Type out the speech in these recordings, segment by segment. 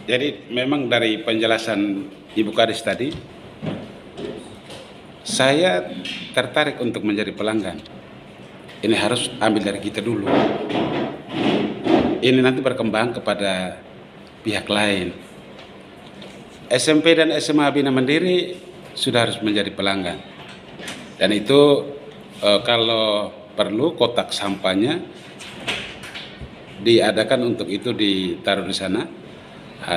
Jadi memang dari penjelasan Ibu Kadis tadi, saya tertarik untuk menjadi pelanggan. Ini harus ambil dari kita dulu. Ini nanti berkembang kepada pihak lain. SMP dan SMA Bina Mandiri sudah harus menjadi pelanggan. Dan itu kalau perlu kotak sampahnya diadakan untuk itu ditaruh di sana,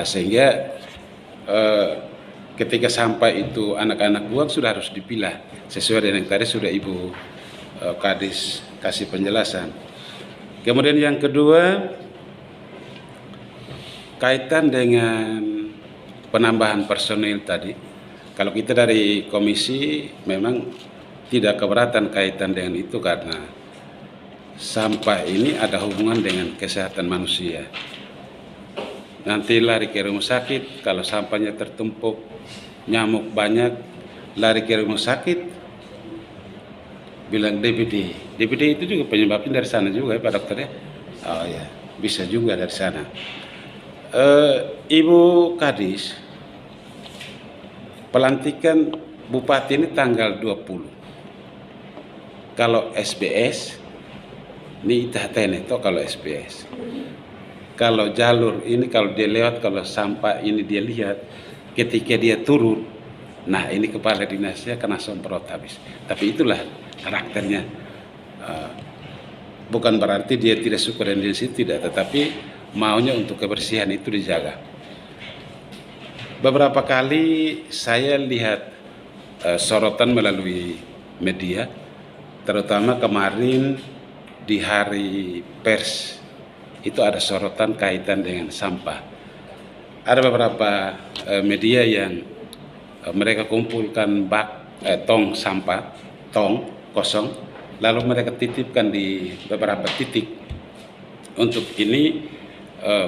sehingga ketika sampah itu anak-anak buang sudah harus dipilah sesuai dengan yang tadi sudah Ibu Kadis kasih penjelasan. Kemudian yang kedua, kaitan dengan penambahan personil tadi. Kalau kita dari komisi memang tidak keberatan kaitan dengan itu karena sampah ini ada hubungan dengan kesehatan manusia. Nanti lari ke rumah sakit, kalau sampahnya tertumpuk, nyamuk banyak, lari ke rumah sakit, bilang DBD. DBD itu juga penyebabnya dari sana juga ya Pak Dokter ya? Oh ya, bisa juga dari sana. Ibu Kadis, pelantikan Bupati ini tanggal 20. Kalau SBS, ini itah-tene itu kalau SBS. Kalau jalur ini kalau dia lewat, kalau sampah ini dia lihat, ketika dia turun, nah ini kepala dinasnya kena semprot habis. Tapi itulah karakternya. Bukan berarti dia tidak suka dengan diri sendiri, tidak, tetapi maunya untuk kebersihan itu dijaga. Beberapa kali saya lihat sorotan melalui media, terutama kemarin di hari pers, itu ada sorotan kaitan dengan sampah. Ada beberapa media yang mereka kumpulkan tong sampah, tong kosong, lalu mereka titipkan di beberapa titik. Untuk ini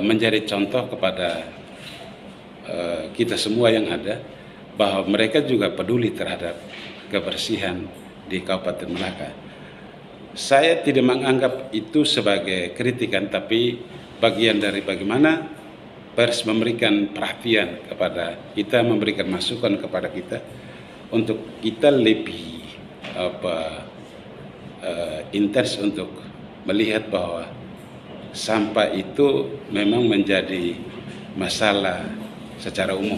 menjadi contoh kepada kita semua yang ada, bahwa mereka juga peduli terhadap kebersihan di Kabupaten Melaka. Saya tidak menganggap itu sebagai kritikan, tapi bagian dari bagaimana pers memberikan perhatian kepada kita, memberikan masukan kepada kita untuk kita lebih intens untuk melihat bahwa sampah itu memang menjadi masalah secara umum.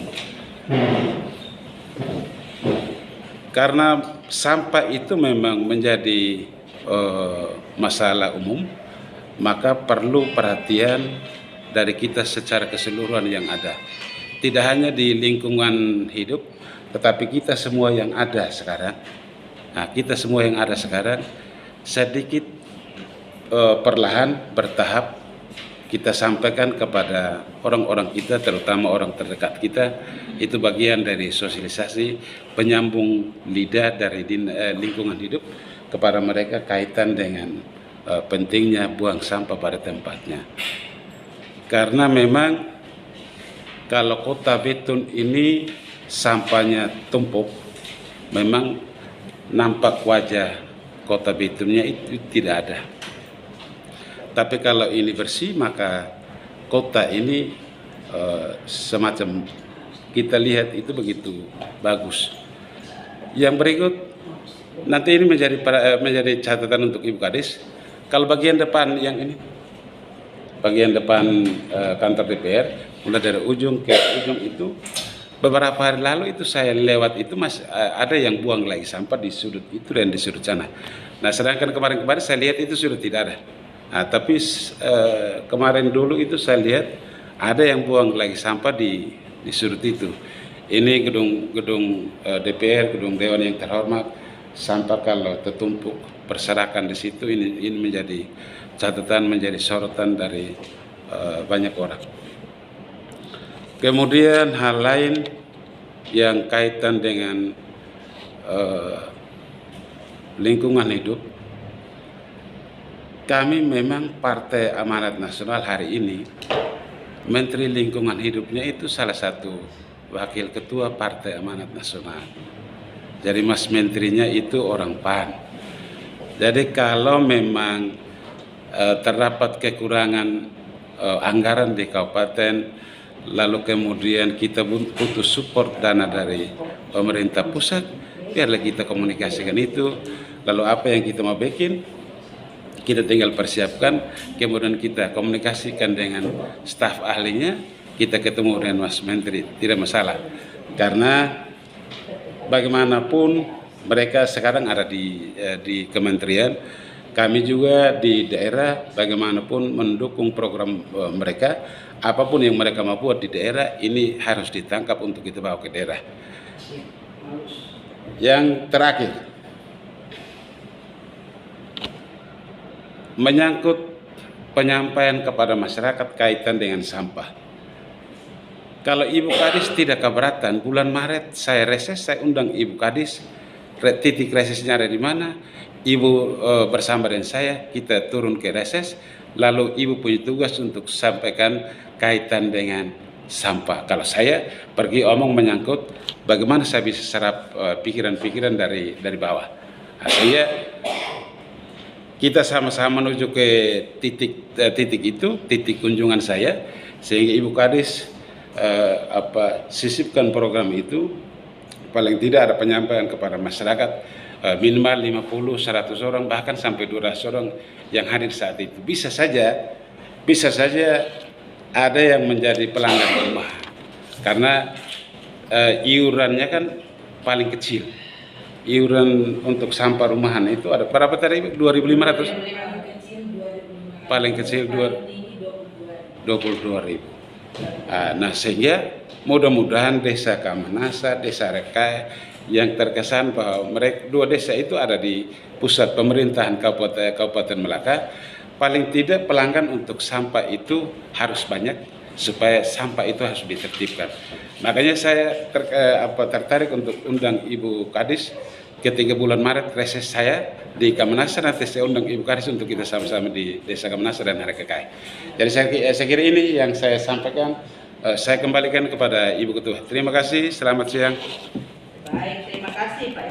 Karena sampah itu memang menjadi masalah umum, maka perlu perhatian dari kita secara keseluruhan yang ada. Tidak hanya di lingkungan hidup, tetapi kita semua yang ada sekarang. Nah, kita semua yang ada sekarang sedikit perlahan, bertahap kita sampaikan kepada orang-orang kita, terutama orang terdekat kita. Itu bagian dari sosialisasi, penyambung lidah dari lingkungan hidup kepada mereka kaitan dengan pentingnya buang sampah pada tempatnya. Karena memang kalau Kota Bitung ini sampahnya tumpuk, memang nampak wajah Kota Bitungnya itu tidak ada. Tapi kalau ini bersih, maka kota ini semacam kita lihat itu begitu bagus. Yang berikut, nanti ini menjadi catatan untuk Ibu Kadis. Kalau bagian depan yang ini, bagian depan kantor DPR, mulai dari ujung ke ujung itu, beberapa hari lalu itu saya lewat itu masih ada yang buang lagi sampah di sudut itu dan di sudut sana. Nah, sedangkan kemarin-kemarin saya lihat itu sudah tidak ada. Nah, tapi kemarin dulu itu saya lihat ada yang buang lagi sampah di sudut itu. Ini gedung DPR, gedung Dewan yang terhormat, sampah kalau tertumpuk berserakan di situ, ini menjadi catatan, menjadi sorotan dari banyak orang. Kemudian hal lain yang kaitan dengan lingkungan hidup, kami memang Partai Amanat Nasional hari ini, Menteri Lingkungan Hidupnya itu salah satu wakil ketua Partai Amanat Nasional. Jadi Mas Menterinya itu orang PAN. Jadi kalau memang terdapat kekurangan anggaran di kabupaten, lalu kemudian kita butuh support dana dari pemerintah pusat, biarlah kita komunikasikan itu. Lalu apa yang kita mau bikin, kita tinggal persiapkan, kemudian kita komunikasikan dengan staf ahlinya, kita ketemu dengan Mas Menteri, tidak masalah. Karena bagaimanapun mereka sekarang ada di kementerian, kami juga di daerah bagaimanapun mendukung program mereka. Apapun yang mereka mau buat di daerah, ini harus ditangkap untuk kita bawa ke daerah. Yang terakhir, menyangkut penyampaian kepada masyarakat kaitan dengan sampah. Kalau Ibu Kadis tidak keberatan, bulan Maret saya reses, saya undang Ibu Kadis, titik resesnya ada di mana, Ibu bersama dengan saya, kita turun ke reses, lalu Ibu punya tugas untuk sampaikan kaitan dengan sampah. Kalau saya pergi omong menyangkut bagaimana saya bisa serap pikiran-pikiran dari bawah. Artinya kita sama-sama menuju ke titik itu, titik kunjungan saya, sehingga Ibu Kadis sisipkan program itu, paling tidak ada penyampaian kepada masyarakat, minimal 50, 100 orang, bahkan sampai 200 orang yang hadir saat itu. Bisa saja ada yang menjadi pelanggan rumah, karena iurannya kan paling kecil. Iuran untuk sampah rumahan itu ada berapa tadi? 2.500? Paling kecil 22.000. Nah, sehingga mudah-mudahan desa Kamanasa, desa Rekai yang terkesan bahwa mereka dua desa itu ada di pusat pemerintahan Kabupaten Melaka, paling tidak pelanggan untuk sampah itu harus banyak supaya sampah itu harus ditertibkan. Makanya saya tertarik untuk undang Ibu Kadis ketika bulan Maret reses saya di Kamanasa, nanti saya undang Ibu Kadis untuk kita sama-sama di desa Kamanasa dan Rekai. Jadi saya kira ini yang saya sampaikan. Saya kembalikan kepada Ibu Ketua. Terima kasih, selamat siang. Baik, terima kasih Pak.